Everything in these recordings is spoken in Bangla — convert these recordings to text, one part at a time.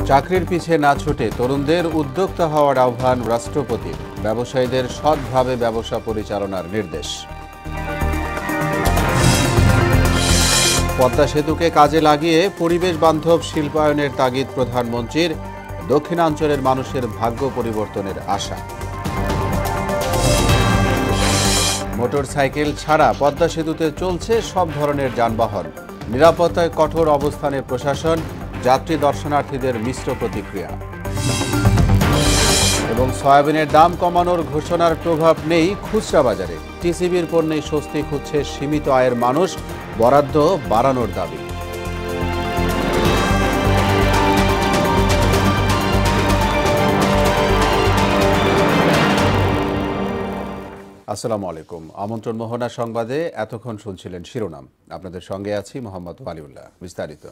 চাকরির পিছে না ছুটে তরুণদের উদ্যোক্তা হওয়ার আহ্বান রাষ্ট্রপতির। ব্যবসায়ীদের সৎভাবে ব্যবসা পরিচালনার নির্দেশ। পদ্মা সেতুকে কাজে লাগিয়ে পরিবেশ বান্ধব শিল্পায়নের তাগিদ প্রধানমন্ত্রীর। দক্ষিণাঞ্চলের মানুষের ভাগ্য পরিবর্তনের আশা। মোটরসাইকেল ছাড়া পদ্মা সেতুতে চলছে সব ধরনের যানবাহন। নিরাপত্তায় কঠোর অবস্থানে প্রশাসন। যাত্রী দর্শনার্থীদের মিশ্র প্রতিক্রিয়া। এবং সয়াবিনের দাম কমানোর ঘোষণার প্রভাব নেই খুচরা বাজারে। টিসিবির পণ্যে স্বস্তি খুঁজছে সীমিত আয়ের মানুষ। বরাদ্দ বাড়ানোর দাবি। আসসালামু আলাইকুম। আমন্ত্রণ মোহনা সংবাদে এতক্ষণ শুনছিলেন শিরোনাম। আপনাদের সঙ্গে আছি মোহাম্মদ ওয়ালিউল্লাহ। বিস্তারিত।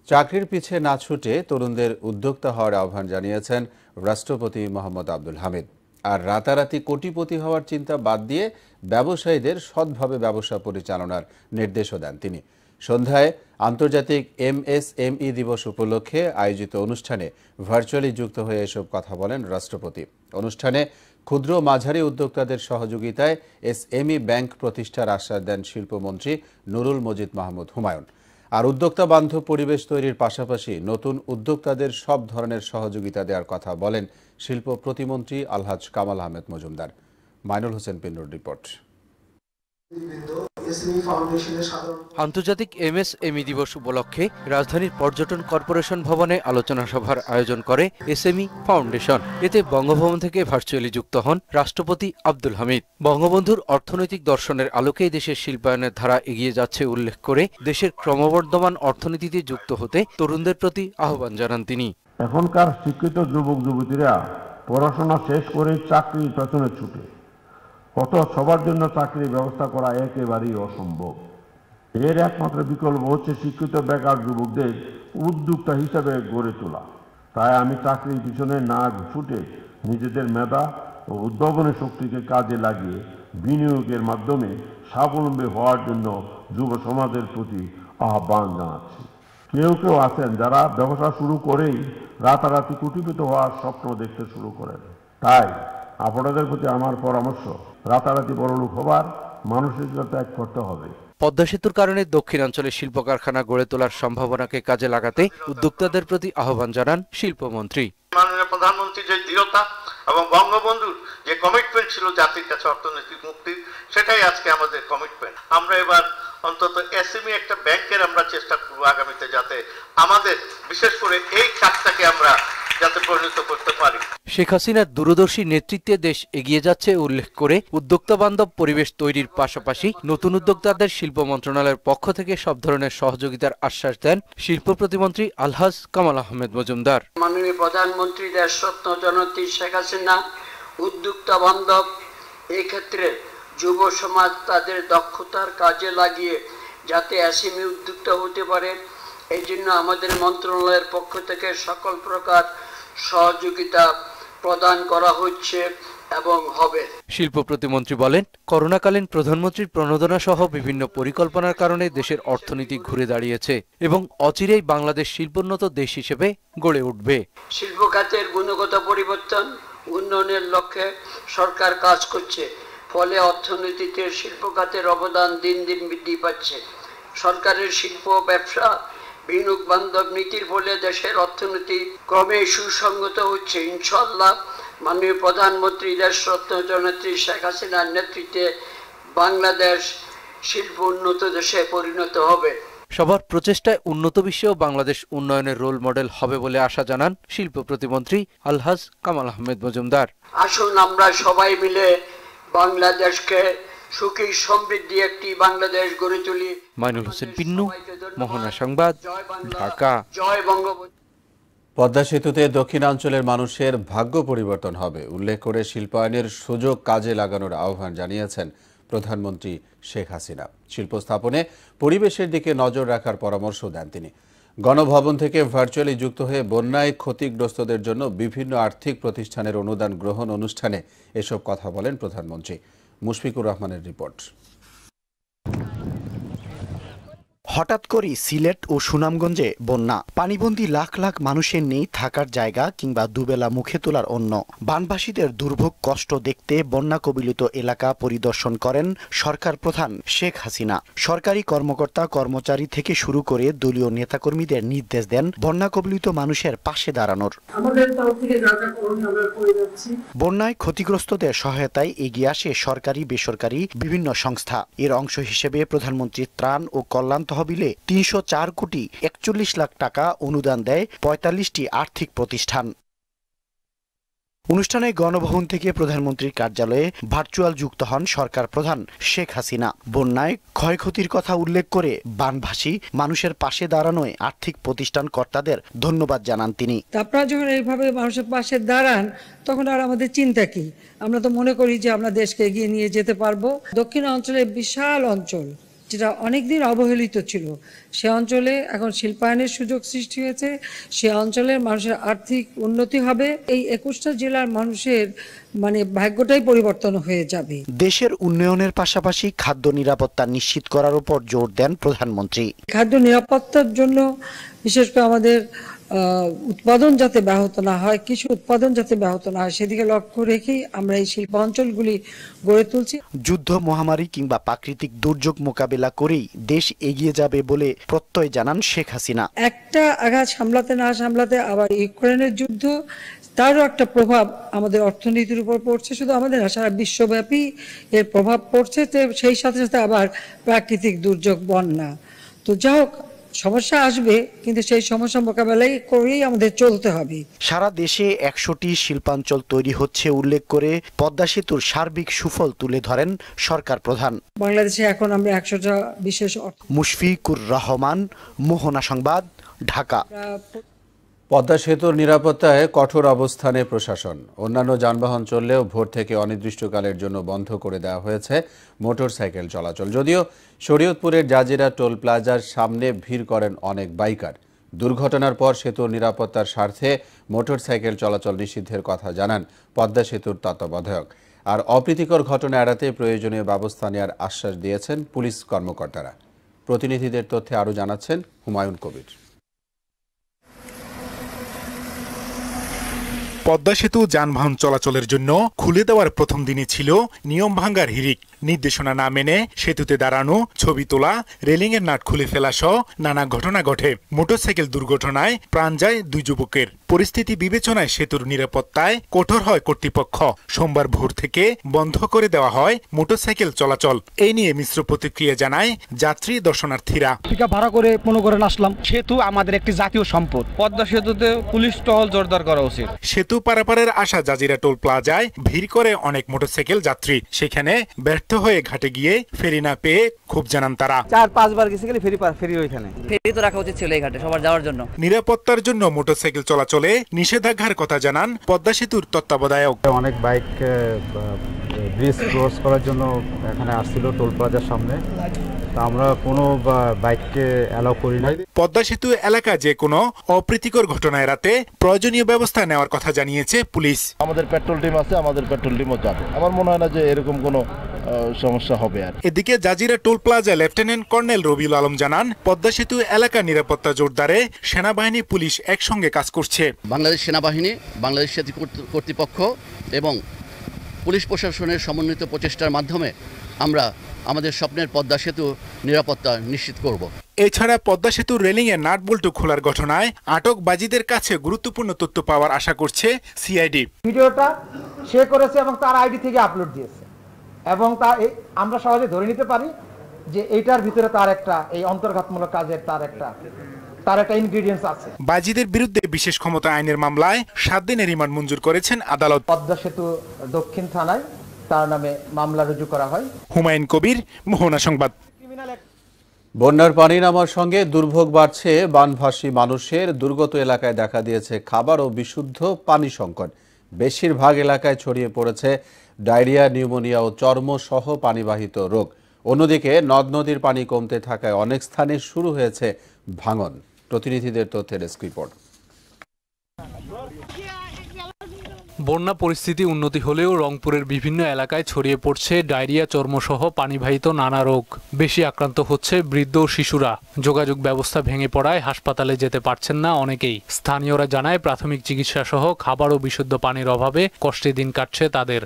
চাকরির পিছে না ছুটে তরুণদের উদ্যোক্তা হওয়ার আহ্বান জানিয়েছেন রাষ্ট্রপতি মোহাম্মদ আব্দুল হামিদ। আর রাতারাতি কোটিপতি হওয়ার চিন্তা বাদ দিয়ে ব্যবসায়ীদের সৎভাবে ব্যবসা পরিচালনার নির্দেশও দেন তিনি। সন্ধ্যায় আন্তর্জাতিক MSME দিবস উপলক্ষে আয়োজিত অনুষ্ঠানে ভার্চুয়ালি যুক্ত হয়ে এসব কথা বলেন রাষ্ট্রপতি। অনুষ্ঠানে ক্ষুদ্র মাঝারি উদ্যোক্তাদের সহযোগিতায় SME ব্যাংক প্রতিষ্ঠার আশ্বাস দেন শিল্পমন্ত্রী নুরুল মজিদ মাহমুদ হুমায়ুন। আর উদ্যোক্তা বান্ধব পরিবেশ তৈরির পাশাপাশি নতুন উদ্যোক্তাদের সব ধরনের সহযোগিতা দেওয়ার কথা বলেন শিল্প প্রতিমন্ত্রী আলহাজ কামাল আহমেদ মজুমদার। মাইনুল হোসেন পিন্নুর রিপোর্ট। আন্তর্জাতিক MSME দিবস উপলক্ষে রাজধানীর পর্যটন কর্পোরেশন ভবনে আলোচনা সভার আয়োজন করে SME ফাউন্ডেশন। এতে বঙ্গভবন থেকে ভার্চুয়ালি যুক্ত হন রাষ্ট্রপতি আব্দুল হামিদ। বঙ্গবন্ধুর অর্থনৈতিক দর্শনের আলোকেই দেশের শিল্পায়নের ধারা এগিয়ে যাচ্ছে উল্লেখ করে দেশের ক্রমবর্ধমান অর্থনীতিতে যুক্ত হতে তরুণদের প্রতি আহ্বান জানান তিনি। এখনকার শিক্ষিত যুবক যুবতীরা পড়াশোনা শেষ করে চাকরির পেছনে ছুটে, কত সবার জন্য চাকরির ব্যবস্থা করা একেবারেই অসম্ভব। এর একমাত্র বিকল্প হচ্ছে শিক্ষিত বেকার যুবকদের উদ্যোক্তা হিসাবে গড়ে তোলা। তাই আমি চাকরির পিছনে না ছুটে নিজেদের মেধা ও উদ্ভাবনী শক্তিকে কাজে লাগিয়ে বিনিয়োগের মাধ্যমে স্বাবলম্বী হওয়ার জন্য যুব সমাজের প্রতি আহ্বান জানাচ্ছি। কেউ কেউ আছেন যারা ব্যবসা শুরু করেই রাতারাতি কোটিপতি হওয়ার স্বপ্ন দেখতে শুরু করেন। তাই আপনাদের প্রতি আমার পরামর্শ, রাতারাতি বড়লোক হবার মানসিকতা ত্যাগ করতে হবে। পদ্মা সেতুর কারণে দক্ষিণাঞ্চলে শিল্প কারখানা গড়ে তোলার সম্ভাবনাকে কাজে লাগাতে উদ্যোক্তাদের প্রতি আহ্বান জানান শিল্পমন্ত্রী। মাননীয় প্রধানমন্ত্রীর যে দৃঢ়তা এবং বঙ্গবন্ধুর যে কমিটমেন্ট ছিল জাতির কাছে অর্থনৈতিক মুক্তির, সেটাই আজকে আমাদের কমিটমেন্ট। আমরা এবার অন্তত SME একটা ব্যাংকের আমরা চেষ্টা করব আগামীতে, যাতে আমাদের বিশেষ করে এই কাজটাকে আমরা যাতে পরিণত করতে পারি। শেখ হাসিনার দূরদর্শী নেতৃত্বে দেশ এগিয়ে যাচ্ছে উল্লেখ করে উদ্যোক্তা বান্ধব পরিবেশ তৈরির পাশাপাশি নতুন উদ্যোক্তাদের শিল্প মন্ত্রণালয়ের পক্ষ থেকে সব ধরনের সহযোগিতার আশ্বাস দেন শিল্প প্রতিমন্ত্রী আলহাজ কামাল আহমেদ মজুমদার। মাননীয় প্রধানমন্ত্রী দেশরত্ন জননেত্রী শেখ হাসিনা উদ্যোক্তা বান্ধব, এই ক্ষেত্রে যুব সমাজ তাদের দক্ষতার কাজে লাগিয়ে যাতে SME উদ্যোক্তা হতে পারে, এই জন্য আমাদের মন্ত্রণালয়ের পক্ষ থেকে সকল প্রকার সহযোগিতা প্রদান করা হচ্ছে এবং হবে। শিল্প প্রতিমন্ত্রী বলেন, করোনাকালীন প্রধানমন্ত্রীর প্রণোদনা সহ বিভিন্ন পরিকল্পনার কারণে দেশের অর্থনীতি ঘুরে দাঁড়িয়েছে এবং অচিরেই বাংলাদেশ শিল্পোন্নত দেশ হিসেবে গড়ে উঠবে। শিল্প খাতের গুণগত পরিবর্তন উন্নয়নের লক্ষ্যে সরকার কাজ করছে, ফলে অর্থনীতিতে শিল্প খাতের অবদান দিন দিন বৃদ্ধি পাচ্ছে। সরকারের শিল্প ব্যবসা বিনিয়োগ বান্ধব নীতির ফলে দেশের অর্থনীতি ক্রমে সুসংগত হচ্ছে। ইনশাআল্লাহ মাননীয় প্রধানমন্ত্রী দেশরত্ন জননেত্রী শেখ হাসিনার নেতৃত্বে বাংলাদেশ শিল্প উন্নত দেশে পরিণত হবে। সবার প্রচেষ্টায় উন্নত বিশ্বেও বাংলাদেশ উন্নয়নের রোল মডেল হবে বলে আশা জানান শিল্প প্রতিমন্ত্রী আলহাজ কামাল আহমেদ মজুমদার। আসুন আমরা সবাই মিলে বাংলাদেশকে সুখী সমৃদ্ধি একটি বাংলাদেশ গড়ে তুলি। মাইনুল হোসেন পিন্নু, মোহনা সংবাদ, ঢাকা। জয় বঙ্গবন্ধু। পদ্মা সেতুতে দক্ষিণাঞ্চলের মানুষের ভাগ্য পরিবর্তন হবে উল্লেখ করে শিল্পায়নের সুযোগ কাজে লাগানোর আহ্বান জানিয়েছেন প্রধানমন্ত্রী শেখ হাসিনা। শিল্প স্থাপনে পরিবেশের দিকে নজর রাখার পরামর্শ দেন তিনি। গণভবন থেকে ভার্চুয়ালি যুক্ত হয়ে বন্যায় ক্ষতিগ্রস্তদের জন্য বিভিন্ন আর্থিক প্রতিষ্ঠানের অনুদান গ্রহণ অনুষ্ঠানে এসব কথা বলেন প্রধানমন্ত্রী। মুশফিকুর রহমানের রিপোর্ট। হঠাৎ করে সিলেট ও সুনামগঞ্জে বন্যা, পানিবন্দী লাখ লাখ মানুষের নেই থাকার জায়গা কিংবা দুবেলা মুখে তোলার অন্ন। বানবাসীদের দুর্ভোগ কষ্ট দেখতে বন্যা কবলিত এলাকা পরিদর্শন করেন সরকার প্রধান শেখ হাসিনা। সরকারি কর্মকর্তা কর্মচারী থেকে শুরু করে দলীয় নেতাকর্মীদের নির্দেশ দেন বন্যা কবলিত মানুষের পাশে দাঁড়ানোর। বন্যায় ক্ষতিগ্রস্তদের সহায়তায় এগিয়ে আসে সরকারি বেসরকারি বিভিন্ন সংস্থা। এর অংশ হিসেবে প্রধানমন্ত্রী ত্রাণ ও কল্যাণ তহবিলে ৩০৪ কোটি ৪১ লাখ টাকা অনুদান দেয় ৪৫টি আর্থিক প্রতিষ্ঠান। অনুষ্ঠানে গণভবন থেকে প্রধানমন্ত্রীর কার্যালয়ে ভার্চুয়াল যুক্ত হন সরকার প্রধান শেখ হাসিনা। বন্যায় ক্ষয়ক্ষতির কথা উল্লেখ করে বানভাসী মানুষের পাশে দাঁড়ানোয় আর্থিক প্রতিষ্ঠান কর্তাদের ধন্যবাদ জানান তিনি। আপনারা যখন এইভাবে মানুষের পাশে দাঁড়ান তখন আর আমাদের চিন্তা কি? আমরা তো মনে করি যে আমরা দেশকে এগিয়ে নিয়ে যেতে পারবো। দক্ষিণ অঞ্চলে বিশাল অঞ্চল যেটা অনেকদিন অবহেলিত ছিল, সে অঞ্চলে এখন শিল্পায়নের সুযোগ সৃষ্টি হয়েছে। সে অঞ্চলের মানুষের আর্থিক উন্নতি হবে। এই 21টা জেলার মানুষের ভাগ্যটাই পরিবর্তন হয়ে যাবে। দেশের উন্নয়নের পাশাপাশি খাদ্য নিরাপত্তা নিশ্চিত করার উপর জোর দেন প্রধানমন্ত্রী। খাদ্য নিরাপত্তার জন্য বিশেষ করে আমাদের উৎপাদন যাতে ব্যাহত না হয়, কিছু উৎপাদন যাতে ব্যাহত না হয়, সেদিকে লক্ষ্য রেখেই আমরা এই শিল্পাঞ্চলগুলি গড়ে তুলছি। যুদ্ধ, মহামারী কিংবা প্রাকৃতিক দুর্যোগ মোকাবেলা করেই দেশ এগিয়ে যাবে বলে প্রত্যয় জানান শেখ হাসিনা। একটা আঘাত সামলাতে না সামলাতে আবার ইউক্রেনের যুদ্ধ, তারও একটা প্রভাব আমাদের অর্থনীতির উপর পড়ছে। শুধু আমাদের না, সারা বিশ্বব্যাপী এর প্রভাব পড়ছে। সেই সাথে সাথে আবার প্রাকৃতিক দুর্যোগ, বন্যা। তো যা হোক, সমস্যা আসবে, কিন্তু সেই সমস্যা মোকাবেলাই করেই আমাদের চলতে হবে। সারা দেশে 100টি শিল্পাঞ্চল তৈরি হচ্ছে উল্লেখ করে পদ্মা সেতুর সার্বিক সুফল তুলে ধরেন সরকার প্রধান। বাংলাদেশে এখন আমরা 100টা বিশেষ মুশফিকুর রহমান, মোহনা সংবাদ, ঢাকা। পদ্মা সেতুর নিরাপত্তায় কঠোর অবস্থানে প্রশাসন। অন্যান্য যানবাহন চললেও ভোর থেকে অনির্দিষ্টকালের জন্য বন্ধ করে দেওয়া হয়েছে মোটরসাইকেল চলাচল। যদিও শরীয়তপুরের জাজিরা টোল প্লাজার সামনে ভিড় করেন অনেক বাইকার। দুর্ঘটনার পর সেতুর নিরাপত্তার স্বার্থে মোটরসাইকেল চলাচল নিষিদ্ধের কথা জানান পদ্মা সেতুর তত্ত্বাবধায়ক। আর অপ্রীতিকর ঘটনা এড়াতে প্রয়োজনীয় ব্যবস্থা নেওয়ার আশ্বাস দিয়েছেন পুলিশ কর্মকর্তারা। প্রতিনিধিদের তথ্যে আরও জানাচ্ছেন হুমায়ুন কবির। পদ্মা সেতু যানবাহন চলাচলের জন্য খুলে দেওয়ার প্রথম দিনই ছিল নিয়ম ভাঙ্গার হিড়িক। নির্দেশনা না মেনে সেতুতে দাঁড়ানো, ছবি তোলা, রেলিংয়ের নাট খুলে ফেলা সহ নানা ঘটনা ঘটে। মোটরসাইকেল দুর্ঘটনায় প্রাণ যায় 2 যুবকের। পরিস্থিতি বিবেচনায় সেতুর নিরাপত্তায় কঠোর হয় কর্তৃপক্ষ। সোমবার ভোর থেকে বন্ধ করে দেওয়া হয় মোটরসাইকেল চলাচল। এই নিয়ে মিশ্র প্রতিক্রিয়া জানায় যাত্রী দর্শনার্থীরা। ভাড়া করে মনে করেন আসলাম। সেতু আমাদের একটি জাতীয় সম্পদ। পদ্মা সেতুতে পুলিশ টহল জোরদার করা উচিত। সেতু পারাপারের আশা জাজিরা টোল প্লাজায় ভিড় করে অনেক মোটরসাইকেল যাত্রী। সেখানে ব্যর্থ হয়ে ঘাটে গিয়ে ফেরি না পেয়ে খুব জানান তারা। 4-5 বার গেছে গেলে ফেরি ওইখানে। ফেরি তো রাখা উচিত ছিল এই ঘাটে সবার যাওয়ার জন্য। নিরাপত্তার জন্য মোটরসাইকেল চলাচলে নিষেধাজ্ঞার কথা জানান পদ্মা সেতুর তত্ত্বাবধায়ক। অনেক বাইক ব্রিজ ক্রস করার জন্য এখানে আসছিল টোল প্লাজার সামনে, আমরা কোনো বাইককে অ্যালাউ করি না। পদ্মা সেতু এলাকা যে কোনো অপ্রীতিকর ঘটনা এড়াতে প্রয়োজনীয় ব্যবস্থা নেওয়ার কথা জানিয়েছে পুলিশ। আমাদের পেট্রোল টিম আছে, আমাদের পেট্রোল টিমও যাবে। আমার মনে হয় না যে এরকম কোনো সমস্যা হবে। আর এদিকে Jajira toll plaza lieutenant colonel Rabiul Alam জানান, পদ্মা সেতু এলাকা নিরাপত্তা জোরদারে সেনাবাহিনী, পুলিশ একসঙ্গে কাজ করছে। বাংলাদেশ সেনাবাহিনী, বাংলাদেশ সেতু কর্তৃপক্ষ এবং পুলিশ প্রশাসনের সমন্বিত প্রচেষ্টার মাধ্যমে আমরা আমাদের স্বপ্নের পদ্মা সেতু নিরাপত্তা নিশ্চিত করব। এছাড়া পদ্মা সেতুর রেলিং এর নাট বল্টু খোলার ঘটনায় আটকবাজিদের কাছে গুরুত্বপূর্ণ তথ্য পাওয়ার আশা করছে সিআইডি। ভিডিওটা সে করেছে এবং তার আইডি থেকে আপলোড দিয়েছে, এবং আমরা সহজে ধরে নিতে পারি যে এইটার ভিতরে তার একটা এই অন্তর্ঘাতমূলক কাজের তার একটা ইনগ্রেডিয়েন্টস আছে। বাজিদের বিরুদ্ধে বিশেষ ক্ষমতা আইনের মামলায় 7 দিনের রিমান্ড মঞ্জুর করেছেন আদালত। পদ্মা সেতু দক্ষিণ থানায় তার নামে মামলা রুজু করা হয়। হুমায়ুন কবির, মোহনা সংবাদ। বন্যার পানি নামার সঙ্গে দুর্ভোগ বাড়ছে বানভাসী মানুষের। দুর্গত এলাকায় দেখা দিয়েছে খাবার ও বিশুদ্ধ পানি সংকট। বেশিরভাগ এলাকায় ছড়িয়ে পড়েছে ডায়রিয়া, নিউমোনিয়া ও চর্মসহ পানিবাহিত রোগ। অন্যদিকে নদ নদীর পানি কমতে থাকায় অনেক স্থানে শুরু হয়েছে ভাঙন। প্রতিনিধিদের তথ্যের ডেস্ক রিপোর্ট। বন্যা পরিস্থিতি উন্নতি হলেও রংপুরের বিভিন্ন এলাকায় ছড়িয়ে পড়ছে ডায়রিয়া, চর্মসহ পানিবাহিত নানা রোগ। বেশি আক্রান্ত হচ্ছে বৃদ্ধ ও শিশুরা। যোগাযোগ ব্যবস্থা ভেঙে পড়ায় হাসপাতালে যেতে পারছেন না অনেকেই। স্থানীয়রা জানায় প্রাথমিক চিকিৎসা সহ খাবার ও বিশুদ্ধ পানির অভাবে কষ্টে দিন কাটছে তাদের।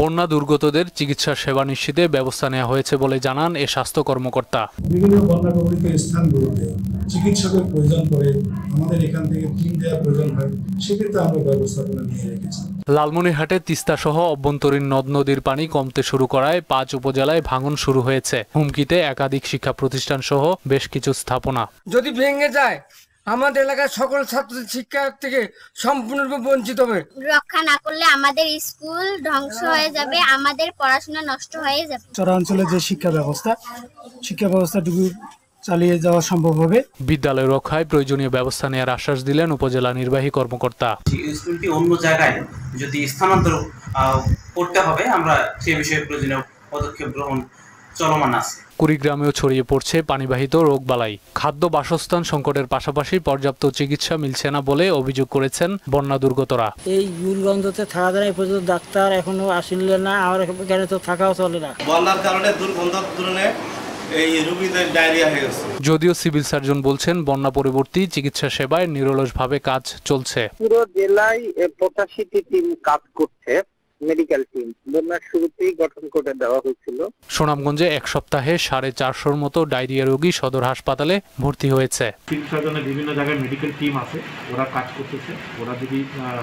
বন্যা দুর্গতদের চিকিৎসা সেবা নিশ্চিতে ব্যবস্থা নেওয়া হয়েছে বলে জানান এ স্বাস্থ্য কর্মকর্তা। বিভিন্ন বন্যা কবলিত স্থানগুলোতে চিকিৎসকের প্রয়োজন পড়ে, আমাদের এখান থেকে টিম দেওয়ার প্রয়োজন হয়, সেক্ষেত্রে আমরা ব্যবস্থাপনা নিয়ে রেখেছি। লালমনিরহাটে তিস্তা সহ অভ্যন্তরীণ নদ নদীর পানি কমতে শুরু করায় 5 উপজেলায় ভাঙন শুরু হয়েছে। হুমকিতে একাধিক শিক্ষা প্রতিষ্ঠান সহ বেশ কিছু স্থাপনা। যদি ভেঙে যায় আমাদের এলাকার সকল ছাত্র শিক্ষা থেকে সম্পূর্ণরূপে বঞ্চিত হবে। রক্ষা না করলে আমাদের স্কুল ধ্বংস হয়ে যাবে, আমাদের পড়াশোনা নষ্ট হয়ে যাবে। চরাঞ্চলে যে শিক্ষা ব্যবস্থাটুকু চালিয়ে যাওয়া সম্ভব হবে। বিদ্যালয় রক্ষায় প্রয়োজনীয় ব্যবস্থা নেওয়ার আশ্বাস দিলেন উপজেলা নির্বাহী কর্মকর্তা। স্কুলটি অন্য জায়গায় যদি স্থানান্তর করতে হবে, আমরা সেই বিষয়ে প্রয়োজনীয় পদক্ষেপ গ্রহণ চলমান আছে। কুড়িগ্রামেও ছড়িয়ে পড়ছে পানিবাহিত রোগবালাই। খাদ্য বাসস্থান সংকটের পাশাপাশি পর্যাপ্ত চিকিৎসা মিলছে না বলে অভিযোগ করেছেন বন্যা দুর্গতরা। এই দুর্গন্ধতে থাকা যায় না, পর্যন্ত ডাক্তার এখনো আসলে না, আর এখানে তো থাকাও চলে না। বন্যার কারণে দুর্গন্ধের কারণে এই রোগীদের ডায়রিয়া হয়ে গেছে। যদিও সিভিল সার্জন বলছেন বন্যা পরবর্তী চিকিৎসা সেবায় নিরলসভাবে কাজ চলছে। পুরো জেলায় 85টি টিম কাজ করছে। মেডিকেল টিম বন্যার শুরুতেই গঠন করে দেওয়া হয়েছিল। সুনামগঞ্জে এক সপ্তাহে 450-র মতো ডায়রিয়া রোগী সদর হাসপাতালে ভর্তি হয়েছে। চিকিৎসার জন্য বিভিন্ন জায়গায় মেডিকেল টিম আছে, ওরা কাজ করতেছে। ওরা যদি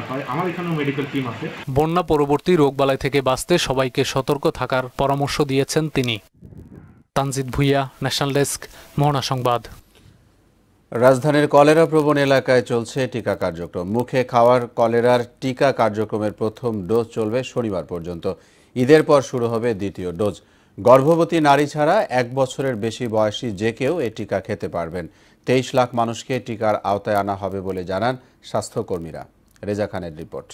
হয়, আমার এখানেও মেডিকেল টিম আছে। বন্যা পরবর্তী রোগবালাই থেকে বাঁচতে সবাইকে সতর্ক থাকার পরামর্শ দিয়েছেন তিনি। তানজিদ ভুইয়া, ন্যাশনাল ডেস্ক, মোহনা সংবাদ। রাজধানীর কলেরা প্রবণ এলাকায় চলছে টিকা কার্যক্রম। মুখে খাওয়ার কলেরার টিকা কার্যক্রমের প্রথম ডোজ চলবে শনিবার পর্যন্ত। ঈদের পর শুরু হবে দ্বিতীয় ডোজ। গর্ভবতী নারী ছাড়া 1 বছরের বেশি বয়সী যে কেউ এই টিকা খেতে পারবেন। 23 লাখ মানুষকে টিকার আওতায় আনা হবে বলে জানান স্বাস্থ্যকর্মীরা। রেজা খানের রিপোর্ট।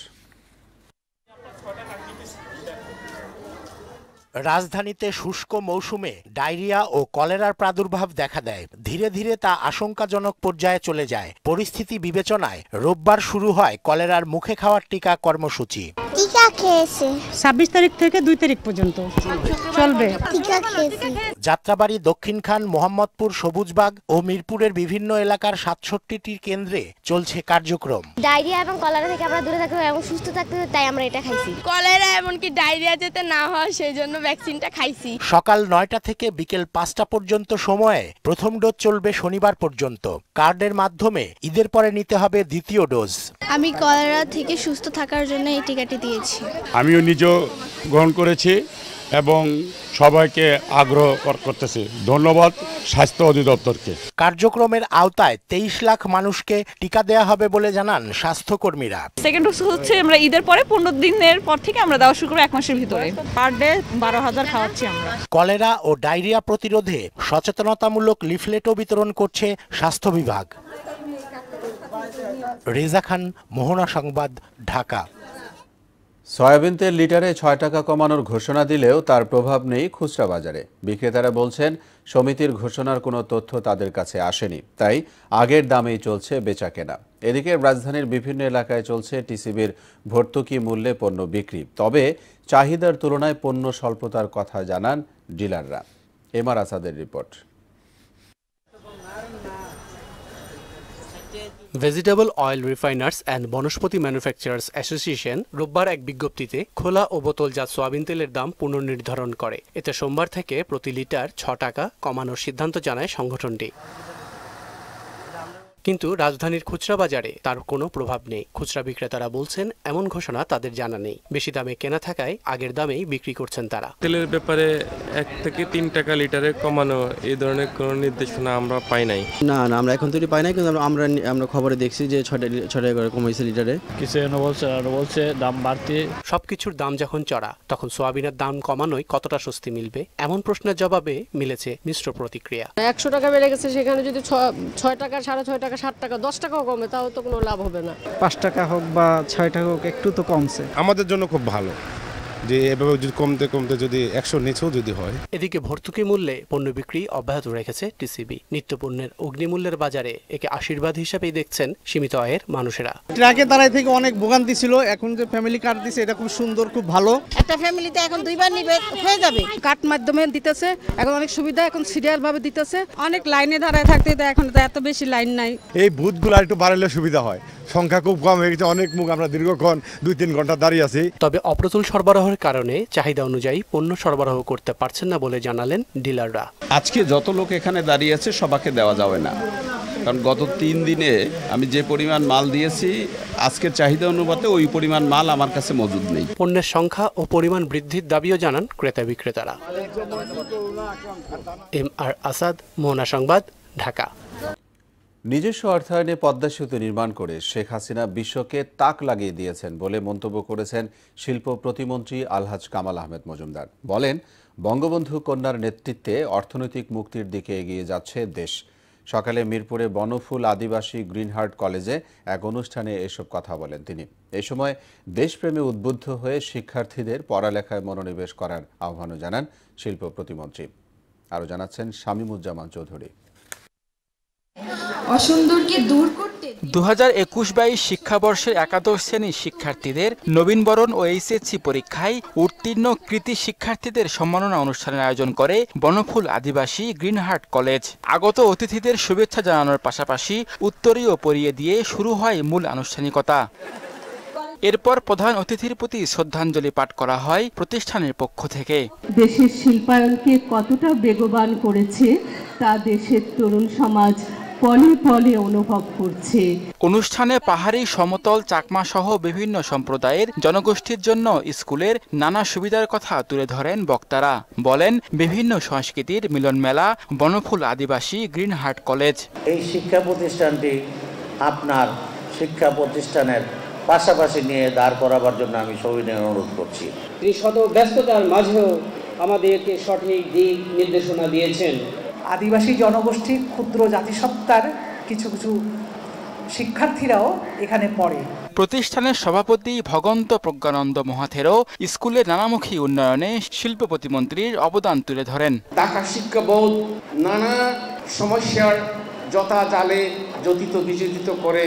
রাজধানীতে শুষ্ক মৌসুমে ডায়রিয়া ও কলেরার প্রাদুর্ভাব দেখা দেয়। ধীরে ধীরে তা আশঙ্কাজনক পর্যায়ে চলে যায়। পরিস্থিতি বিবেচনায় রোববার শুরু হয় কলেরার মুখে খাওয়ার টিকা কর্মসূচি। টিকা খেয়েছে 26 তারিখ থেকে 2 তারিখ পর্যন্ত চলবে। টিকা খেয়েছে। যাত্রাবাড়ি, দক্ষিণখান, মোহাম্মদপুর, সবুজবাগ ও মিরপুরের বিভিন্ন এলাকার 67টি কেন্দ্রে চলছে কার্যক্রম। ডায়রিয়া এবং কলেরা থেকে আমরা দূরে থাকতে এবং সুস্থ থাকতে, তাই আমরা এটা খাইছি। কলেরা এমনকি ডায়রিয়া যাতে না হয় সেই জন্য ভ্যাকসিনটা খাইছি। সকাল 9টা থেকে বিকেল 5টা পর্যন্ত সময়ে প্রথম ডোজ চলবে শনিবার পর্যন্ত। কার্ডের মাধ্যমে ঈদের পরে নিতে হবে দ্বিতীয় ডোজ। আমি কলেরা থেকে সুস্থ থাকার জন্য এই টিকাটি দিয়েছি। আমিও নিজেও গ্রহণ করেছি এবং সবাইকে আগ্রহ করতেছি। ধন্যবাদ স্বাস্থ্য অধিদপ্তরকে। কার্যক্রমের আওতায় 23 লাখ মানুষকে টিকা দেওয়া হবে বলে জানান স্বাস্থ্যকর্মীরা। সেকেন্ড ডোজ হচ্ছে আমরা ঈদের পরে 15 দিনের পর থেকে আমরা দেওয়া শুরু করব, 1 মাসের ভিতরে। পার ডে 12,000 খাওয়াচ্ছি আমরা। কলেরা ও ডায়রিয়া প্রতিরোধে সচেতনতামূলক লিফলেটও বিতরণ করছে স্বাস্থ্য বিভাগ। রেজা খান, মোহনা সংবাদ, ঢাকা। সয়াবিন তেল লিটারে 6 টাকা কমানোর ঘোষণা দিলেও তার প্রভাব নেই খুচরা বাজারে। বিক্রেতারা বলছেন সমিতির ঘোষণার কোনো তথ্য তাদের কাছে আসেনি, তাই আগের দামেই চলছে বেচাকেনা। এদিকে রাজধানীর বিভিন্ন এলাকায় চলছে টিসিবির ভর্তুকি মূল্যে পণ্য বিক্রি। তবে চাহিদার তুলনায় পণ্য স্বল্পতার কথা জানান ডিলাররা। এমআর আসাদের report. Vegetable oil refiners and Vanaspati manufacturers association রোববার এক বিজ্ঞপ্তিতে খোলা ও বোতলজাত সোয়াবিন তেলের দাম পুনর্নির্ধারণ করে। এতে সোমবার থেকে প্রতি লিটার 6 টাকা কমানোর সিদ্ধান্ত জানায় সংগঠনটি। কিন্তু রাজধানীর খুচরা বাজারে তার কোনো প্রভাব নেই। খুচরা বিক্রেতারা বলছেন এমন ঘোষণা তাদের জানা নেই। বেশি দামে কেনা থাকায় আগের দামেই বিক্রি করছেন তারা। তেলের ব্যাপারে 1 থেকে 3 টাকা লিটারে কমানো এই ধরনের কোনো নির্দেশনা আমরা পাই নাই। না আমরা এখন তৈরি পাই নাই, কিন্তু আমরা খবরে দেখছি যে 6 টাকা করে কমেছে লিটারে। কিছু বলছে দাম বাড়তে। সবকিছুর দাম যখন চড়া, তখন সোয়াবিনের দাম কমানোয় কতটা স্বস্তি মিলবে, এমন প্রশ্নের জবাবে মিলেছে মিশ্র প্রতিক্রিয়া। 100 টাকা বেড়ে গেছে, সেখানে যদি 6 টাকা, 6.5 টাকা, 7 টাকা, 10 টাকাও কমে, তাও তো কোনো লাভ হবে না। 5 টাকা হোক বা 6 টাকা হোক, একটু তো কমছে। আমাদের জন্য খুব ভালো, যে এভাবে যদি কমতে কমতে যদি 100 নিচেও যদি হয়। এদিকে ভর্তুকি মূল্যে পণ্য বিক্রি অব্যাহত রেখেছে টিসিবি। নিত্যপণ্যের অগ্নিমূল্যের বাজারে একে আশীর্বাদ হিসেবেই দেখছেন সীমিত আয়ের মানুষেরা। ট্রাকে দাঁড়ায় থেকে অনেক ভোগান্তি ছিল, এখন যে ফ্যামিলি কার্ড দিছে এটা খুব সুন্দর, খুব ভালো। একটা ফ্যামিলিতে এখন 2বার নিবে হয়ে যাবে। কার্ড মাধ্যমে দিতেছে, এখন অনেক সুবিধা, এখন সিরিয়াল ভাবে দিতেছে। অনেক লাইনে দাঁড়ায় থাকতে এখন তো এত বেশি লাইন নাই। এই বুথগুলো একটু বাড়ালে সুবিধা হয়, সংখ্যা খুব কম হয়ে গেছে, অনেক মুখ আমরা দীর্ঘক্ষণ 2-3 ঘন্টা দাঁড়িয়ে আছি। তবে অপ্রতুল সরবরাহের কারণে চাহিদা অনুযায়ী পণ্য সরবরাহ করতে পারছেন না বলে জানালেন ডিলাররা। আজকে যত লোক এখানে দাঁড়িয়ে আছে সবাইকে দেওয়া যাবে না, কারণ গত 3 দিনে আমি যে পরিমাণ মাল দিয়েছি আজকের চাহিদা অনুপাতে ওই পরিমাণ মাল আমার কাছে মজুদ নেই। পণ্যের সংখ্যা ও পরিমাণ বৃদ্ধির দাবিও জানান ক্রেতা বিক্রেতারা। MR আসাদ, মোহনা সংবাদ, ঢাকা। নিজস্ব অর্থায়নে পদ্মা সেতু নির্মাণ করে শেখ হাসিনা বিশ্বকে তাক লাগিয়ে দিয়েছেন বলে মন্তব্য করেছেন শিল্প প্রতিমন্ত্রী আলহাজ কামাল আহমেদ মজুমদার। বলেন, বঙ্গবন্ধু কন্যার নেতৃত্বে অর্থনৈতিক মুক্তির দিকে এগিয়ে যাচ্ছে দেশ। সকালে মিরপুরে বনফুল আদিবাসী গ্রিনহার্ট কলেজে এক অনুষ্ঠানে এসব কথা বলেন তিনি। এ সময় দেশপ্রেমে উদ্বুদ্ধ হয়ে শিক্ষার্থীদের পড়ালেখায় মনোনিবেশ করার আহ্বানও জানান শিল্প প্রতিমন্ত্রী। আরও জানাচ্ছেন শামীমুজ্জামান চৌধুরী। অসুন্দরকে দূর করতে 2021-22 শিক্ষাবর্ষের একাদশ শ্রেণীর শিক্ষার্থীদের নবীনবরণ ও এইচএসসি পরীক্ষায় উত্তীর্ণ কৃতি শিক্ষার্থীদের সম্মাননা অনুষ্ঠানের আয়োজন করে বনফুল আদিবাসী গ্রিনহার্ট কলেজ। আগত অতিথিদের শুভেচ্ছা জানানোর পাশাপাশি উত্তরীয় পরিয়ে দিয়ে শুরু হয় মূল আনুষ্ঠানিকতা। এরপর প্রধান অতিথির প্রতি শ্রদ্ধাঞ্জলি পাঠ করা হয় প্রতিষ্ঠানের পক্ষ থেকে। দেশের শিল্পায়নকে কতটা বেগবান করেছে তা দেশের তরুণ সমাজ পলে পলে অনুভব করছে। অনুষ্ঠানে পাহাড়ি, সমতল, চাকমা সহ বিভিন্ন সম্প্রদায়ের জনগোষ্ঠীর জন্য স্কুলের নানা সুবিধার কথা তুলে ধরেন বক্তারা। বলেন, বিভিন্ন সংস্কৃতির মিলন মেলা বনফুল আদিবাসী গ্রিনহার্ট কলেজ। এই শিক্ষা প্রতিষ্ঠানটি আপনার শিক্ষা প্রতিষ্ঠানের পাশাপাশি নিয়ে দাঁড় করাবার জন্য আমি সবিনয় অনুরোধ করছি। শত ব্যস্ততার মাঝেও আমাদেরকে সঠিক দিক নির্দেশনা দিয়েছেন। আদিবাসী জনগোষ্ঠীর ক্ষুদ্র জাতিসত্তার কিছু কিছু শিক্ষার্থীরাও এখানে পড়ে। প্রতিষ্ঠানের সভাপতি ভগন্ত প্রজ্ঞানন্দ মহাথেরও স্কুলের নানামুখী উন্নয়নে শিল্প প্রতিমন্ত্রীর অবদান তুলে ধরেন। ঢাকা শিক্ষা বোর্ড নানা সমস্যার যথা জালে যতিত বিচলিত করে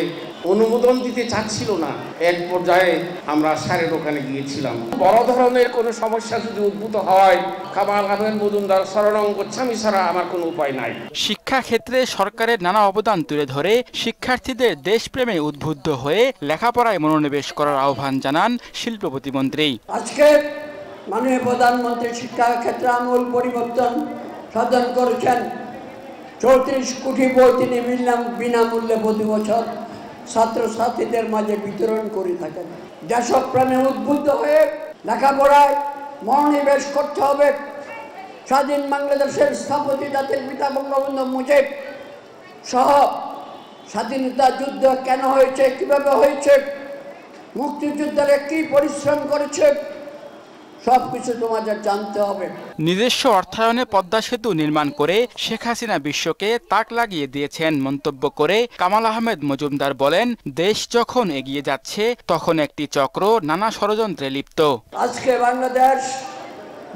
অনুমোদন দিতে চাচ্ছিল না। এক পর্যায়ে আমরা স্যারের ওখানে গিয়েছিলাম। বড় ধরনের কোনো সমস্যা যদি উদ্ভূত হয়, কামাল আহমেদ মজুমদার শরণং গচ্ছামি ছাড়া আমার কোনো উপায় নাই। শিক্ষা ক্ষেত্রে সরকারের নানা অবদান তুলে ধরে শিক্ষার্থীদের দেশপ্রেমে উদ্বুদ্ধ হয়ে লেখাপড়ায় মনোনিবেশ করার আহ্বান জানান শিল্প প্রতিমন্ত্রী। আজকে মাননীয় প্রধানমন্ত্রী শিক্ষা ক্ষেত্রে আমূল পরিবর্তন সাধন করেছেন। 34 কোটি বই তিনি বিনামূল্যে প্রতি বছর ছাত্রছাত্রীদের মাঝে বিতরণ করে থাকেন। দেশপ্রেমে উদ্বুদ্ধ হয়ে লেখাপড়ায় মনোনিবেশ করতে হবে। স্বাধীন বাংলাদেশের স্থপতি জাতির পিতা বঙ্গবন্ধু মুজিব সহ স্বাধীনতা যুদ্ধ কেন হয়েছে, কিভাবে হয়েছে, মুক্তিযুদ্ধের কি পরিশ্রম করেছে, সবকিছু তোমাদের জানতে হবে। নিজস্ব অর্থায়নে পদ্মা সেতু নির্মাণ করে শেখ হাসিনা বিশ্বকে তাক লাগিয়ে দিয়েছেন মন্তব্য করে কামাল আহমেদ মজুমদার বলেন, দেশ যখন এগিয়ে যাচ্ছে তখন একটি চক্র নানা ষড়যন্ত্রে লিপ্ত। আজকে বাংলাদেশ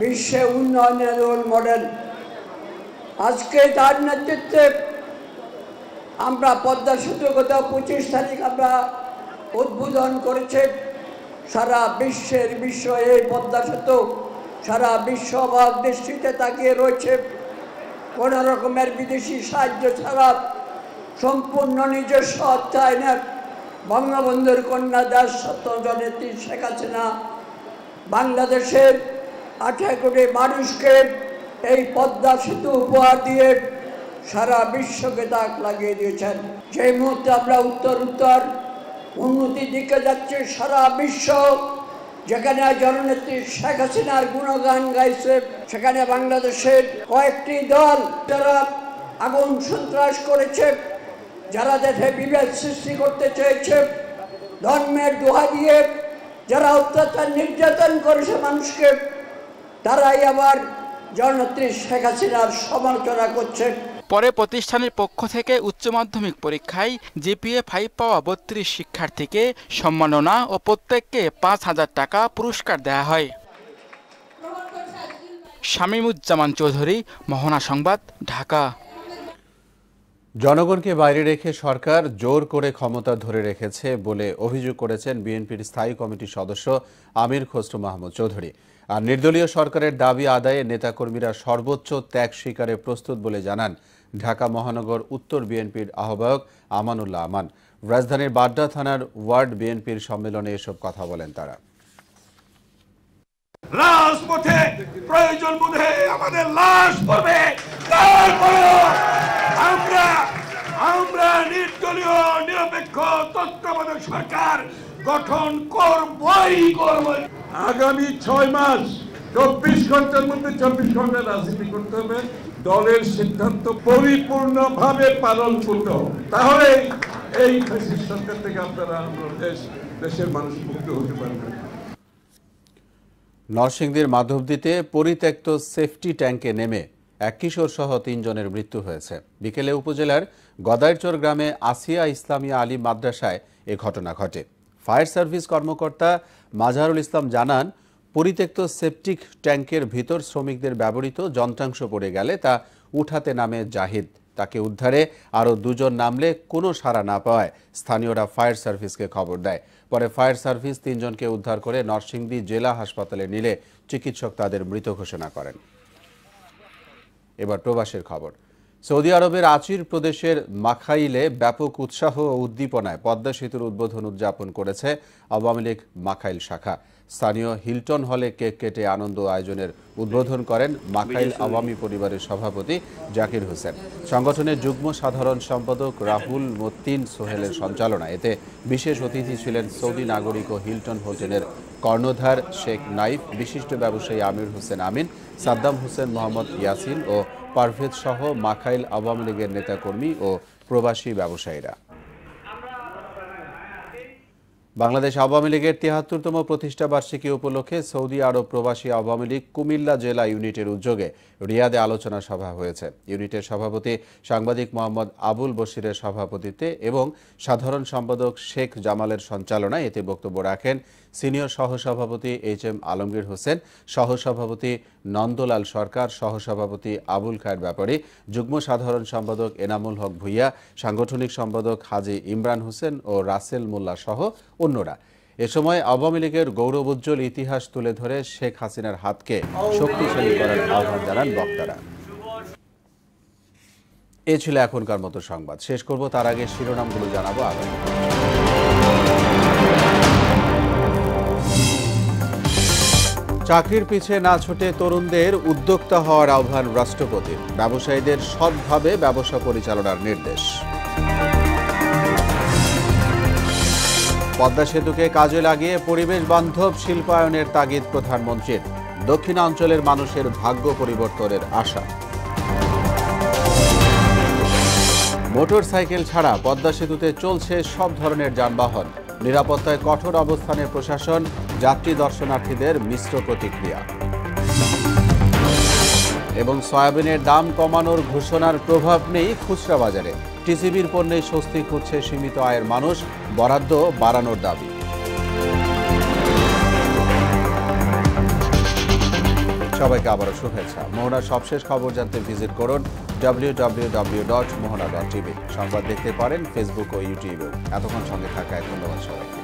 বিশ্বে উন্নয়নের রোল মডেল। আজকে তার নেতৃত্বে আমরা পদ্মা সেতু গত 25 তারিখ আমরা উদ্বোধন করেছি। সারা বিশ্ব এই পদ্মা সেতু সারা বিশ্ব অবাক দৃষ্টিতে তাকিয়ে রয়েছে। কোনো রকমের বিদেশি সাহায্য ছাড়া সম্পূর্ণ নিজস্ব অর্থায়নে বঙ্গবন্ধুর কন্যা দেশ জনেত্রী শেখ হাসিনা বাংলাদেশের 18 কোটি মানুষকে এই পদ্মা সেতু উপহার দিয়ে সারা বিশ্বকে তাক লাগিয়ে দিয়েছেন। যে মুহূর্তে আমরা উত্তর উন্নতির দিকে যাচ্ছে, সারা বিশ্ব যেখানে জননেত্রী শেখ হাসিনার গুণগান গাইছে, সেখানে বাংলাদেশের কয়েকটি দল যারা আগুন সন্ত্রাস করেছে, যারা দেশে বিভেদ সৃষ্টি করতে চেয়েছে, ধর্মের দোহা দিয়ে যারা অত্যাচার নির্যাতন করেছে মানুষকে, তারাই আবার জননেত্রী শেখ হাসিনার সমালোচনা করছে। পরে প্রতিষ্ঠানের পক্ষ থেকে উচ্চ মাধ্যমিক পরীক্ষায় জিপিএ 5 পাওয়া 32 শিক্ষার্থীকে সম্মাননা ও প্রত্যেককে 5,000 টাকা পুরস্কার দেওয়া হয়। শামীমুজ্জামান চৌধুরী, মোহনা সংবাদ, ঢাকা। জনগণকে বাইরে রেখে সরকার জোর করে ক্ষমতা ধরে রেখেছে বলে অভিযোগ করেছেন বিএনপির স্থায়ী কমিটির সদস্য আমির খসরু মাহমুদ চৌধুরী। আর নির্দলীয় সরকারের দাবি আদায়ে নেতাকর্মীরা সর্বোচ্চ ত্যাগ স্বীকারে প্রস্তুত বলে জানান ঢাকা মহানগর উত্তর বিএনপির আহ্বায়ক আমানুল্লাহ আমান। রাজধানীর বাড্ডা থানার ওয়ার্ড বিএনপির সম্মেলনে এসব কথা বলেন তারা। রাজপথে প্রয়োজন বোধে আমাদের লাশ পড়বে, তারপরেও আমরা নির্দলীয় নিরপেক্ষ তত্ত্বাবধায়ক সরকার গঠন করবই করব। আগামী 6 মাস 24 ঘন্টার মধ্যে 24 ঘন্টা রাজনীতি করতে হবে, দলের সিদ্ধান্ত পরিপূর্ণভাবে পালন করতে হবে। তাহলে এই ফ্যাসিস্ট সরকার থেকে আপনারা দেশের মানুষ মুক্ত হতে পারবে। নরসিংদীর মাধবদীতে পরিত্যক্ত সেফটি ট্যাঙ্কে নেমে এক কিশোর সহ 3 জনের মৃত্যু হয়েছে। বিকেলে উপজেলার গদাইরচর গ্রামে আসিয়া ইসলামিয়া আলী মাদ্রাসায় এ ঘটনা ঘটে। ফায়ার সার্ভিস কর্মকর্তা মাজারুল ইসলাম জানান, পরিত্যক্ত সেপটিক ট্যাঙ্কের ভিতর শ্রমিকদের ব্যবহৃত যন্ত্রাংশ পড়ে গেলে তা উঠাতে নামে জাহিদ। তাকে উদ্ধারে আরও 2 জন নামলে কোনো সাড়া না পাওয়ায় স্থানীয়রা ফায়ার সার্ভিসকে খবর দেয়। পরে ফায়ার সার্ভিস 3 জনকে উদ্ধার করে নরসিংদী জেলা হাসপাতালে নিলে চিকিৎসক তাদের মৃত ঘোষণা করেন। এবার প্রবাসের খবর। সৌদি আরবের আচির প্রদেশের মাখাইলে ব্যাপক উৎসাহ ও উদ্দীপনায় পদ্মা সেতুর উদ্বোধন উদযাপন করেছে আওয়ামী লীগ মাখাইল শাখা। স্থানীয় হিলটন হলে কেক কেটে আনন্দ আয়োজনের উদ্বোধন করেন মাখাইল আওয়ামী পরিবারের সভাপতি জাকির হোসেন। সংগঠনের যুগ্ম সাধারণ সম্পাদক রাহুল মত্তিন সোহেলের সঞ্চালনায় এতে বিশেষ অতিথি ছিলেন সৌদি নাগরিক ও হিলটন হোটেলের কর্ণধার শেখ নাইফ, বিশিষ্ট ব্যবসায়ী আমির হোসেন আমিন, সাদ্দাম হোসেন, মোহাম্মদ ইয়াসিন ও পারভেজ সহ মাখাইল আওয়ামী লীগের নেতাকর্মী ও প্রবাসী ব্যবসায়ীরা। বাংলাদেশ আওয়ামী লীগের ৭৩তম প্রতিষ্ঠা বার্ষিকী উপলক্ষে সৌদি আরব প্রবাসী আওয়ামী লীগ কুমিল্লা জেলা ইউনিটের উদ্যোগে রিয়াদে আলোচনা সভা হয়েছে। ইউনিটের সভাপতি সাংবাদিক মোহাম্মদ আবুল বশিরের সভাপতিত্বে এবং সাধারণ সম্পাদক শেখ জামালের সঞ্চালনায় এতে বক্তব্য রাখেন সিনিয়র সহসভাপতি এইচ.এম. আলমগীর হোসেন, সহসভাপতি নন্দলাল সরকার, সহসভাপতি আবুল খায়ের ব্যাপারী, যুগ্ম সাধারণ সম্পাদক এনামুল হক ভুইয়া, সাংগঠনিক সম্পাদক হাজী ইমরান হোসেন ও রাসেল মোল্লা সহ অন্যরা। এ সময় আওয়ামী লীগের গৌরবোজ্জ্বল ইতিহাস তুলে ধরে শেখ হাসিনার হাতকে শক্তিশালী করার আহ্বান জানান বক্তারা। এ ছিল এখনকার মতো সংবাদ। শেষ করব তার আগে শিরোনামগুলো জানাবো আগে। চাকরির পিছে না ছুটে তরুণদের উদ্যোক্তা হওয়ার আহ্বান রাষ্ট্রপতির। ব্যবসায়ীদের সৎভাবে ব্যবসা পরিচালনার নির্দেশ। পদ্মা সেতুকে কাজে লাগিয়ে পরিবেশ বান্ধব শিল্পায়নের তাগিদ প্রধানমন্ত্রীর। দক্ষিণাঞ্চলের মানুষের ভাগ্য পরিবর্তনের আশা। মোটর সাইকেল ছাড়া পদ্মা সেতুতে চলছে সব ধরনের যানবাহন। নিরাপত্তায় কঠোর অবস্থানে প্রশাসন, যাত্রী দর্শনার্থীদের মিশ্র প্রতিক্রিয়া। এবং সয়াবিনের দাম কমানোর ঘোষণার প্রভাব নেই খুচরা বাজারে। টিসিবির পণ্যে স্বস্তি খুঁজছে সীমিত আয়ের মানুষ, বরাদ্দ বাড়ানোর দাবি। সবাইকে আবারও শুভেচ্ছা। মোহনার সবশেষ খবর জানতে ভিজিট করুন www.mohana.tv। সংবাদ দেখতে পারেন ফেসবুক ও ইউটিউবে। এতক্ষণ সঙ্গে থাকায় ধন্যবাদ সবাইকে।